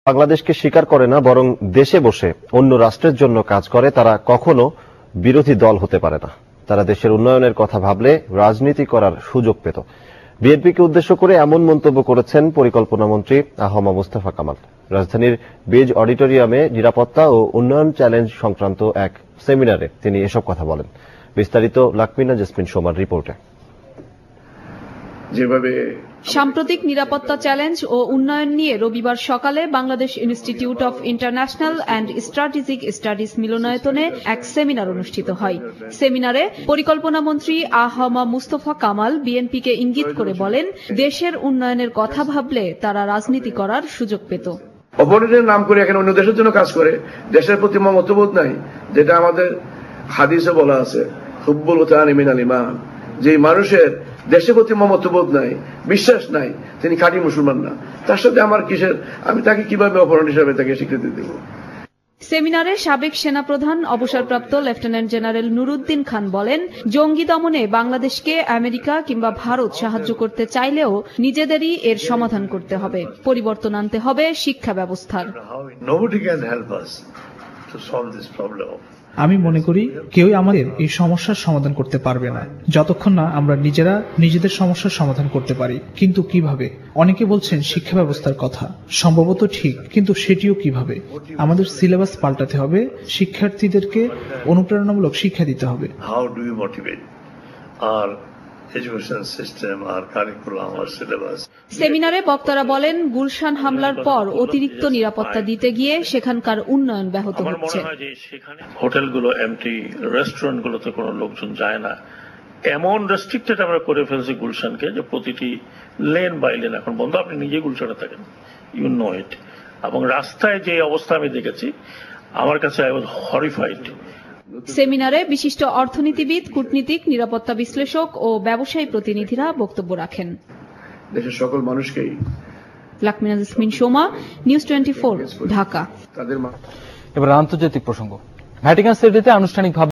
বাংলাদেশকে স্বীকার করে না, বরং দেশে বসে অন্য রাষ্ট্রের জন্য কাজ করে, তারা কখনো বিরোধী দল হতে পারে না। তারা দেশের উন্নয়নের কথা ভাবলে রাজনীতি করার সুযোগ পেত। বিএনপিকে উদ্দেশ্য করে এমন মন্তব্য করেছেন পরিকল্পনা মন্ত্রী আহমা মুস্তফা কামাল। রাজধানীর বেজ অডিটোরিয়ামে নিরাপত্তা ও উন্নয়ন চ্যালেঞ্জ সংক্রান্ত এক সেমিনারে তিনি এসব কথা বলেন। বিস্তারিত লাকমিনা জেসমিন সোমার রিপোর্টে। সাম্প্রতিক নিরাপত্তা চ্যালেঞ্জ ও উন্নয়ন নিয়ে রবিবার সকালে Bangladesh institute of international and strategic studies মিলনায়তনে এক সেমিনার অনুষ্ঠিত হয়। সেমিনারে পরিকল্পনা মন্ত্রী আহমা মুস্তফা কামাল বিএনপিকে ইঙ্গিত করে বলেন, দেশের উন্নয়নের কথা ভাবলে তারা রাজনীতি করার সুযোগ পেত। অপরাধের নাম করে এখানে অন্য দেশের জন্য কাজ করে, দেশের প্রতি মমত্ববোধ নাই, যেটা আমাদের হাদিসে বলা আছে, হুব্বুল ওয়াতানি মিনাল ঈমান। যে মানুষের দেশের প্রতি মমত্ববোধ নাই, বিশ্বাস নাই, তিনি খাঁটি মুসলমান না। তার সাথে আমার কিসের, আমি তাকে কিভাবে অপরাধ হিসাবে তাকে স্বীকৃতি দেব? সেমিনারে সাবেক সেনাপ্রধান অবসরপ্রাপ্ত লেফটেন্যান্ট জেনারেল নুরুদ্দিন খান বলেন, জঙ্গি দমনে বাংলাদেশকে আমেরিকা কিংবা ভারত সাহায্য করতে চাইলেও নিজেদেরই এর সমাধান করতে হবে। পরিবর্তন আনতে হবে শিক্ষা ব্যবস্থার। আমি মনে করি কেউই আমাদের এই সমস্যার সমাধান করতে পারবে না যতক্ষণ না আমরা নিজেরা নিজেদের সমস্যার সমাধান করতে পারি। কিন্তু কিভাবে? অনেকে বলছেন শিক্ষা ব্যবস্থার কথা, সম্ভবত ঠিক, কিন্তু সেটিও কিভাবে? আমাদের সিলেবাস পাল্টাতে হবে, শিক্ষার্থীদেরকে অনুপ্রেরণামূলক শিক্ষা দিতে হবে। সেমিনারে বক্তারা বলেন, গুলশান হামলার পর অতিরিক্ত নিরাপত্তা দিতে গিয়ে সেখানকার উন্নয়ন ব্যাহত হচ্ছে। হোটেলগুলো এমটি, রেস্টুরেন্টগুলোতে কোনো লোকজন যায় না, এমন রেস্ট্রিক্টেড আমরা করে ফেলছি গুলশানকে যে প্রতিটি লেন বাই লেন এখন বন্ধ। আপনি নিজে গুলশানে থাকেন, ইউ নো ইট। এবং রাস্তায় যে অবস্থা আমি দেখেছি, আমার কাছে আই ওয়াজ হরিফাইড। সেমিনারে বিশিষ্ট অর্থনীতিবিদ, কূটনীতিক, নিরাপত্তা বিশ্লেষক ও ব্যবসায়ী প্রতিনিধিরা বক্তব্য রাখেন। দেশের সকল মানুষকেই। লাকমিনা জেসমিন সোমা, নিউজ 24, ঢাকা। এবার আন্তর্জাতিক প্রসঙ্গ। ভ্যাটিকান সিটিতে আনুষ্ঠানিকভাবে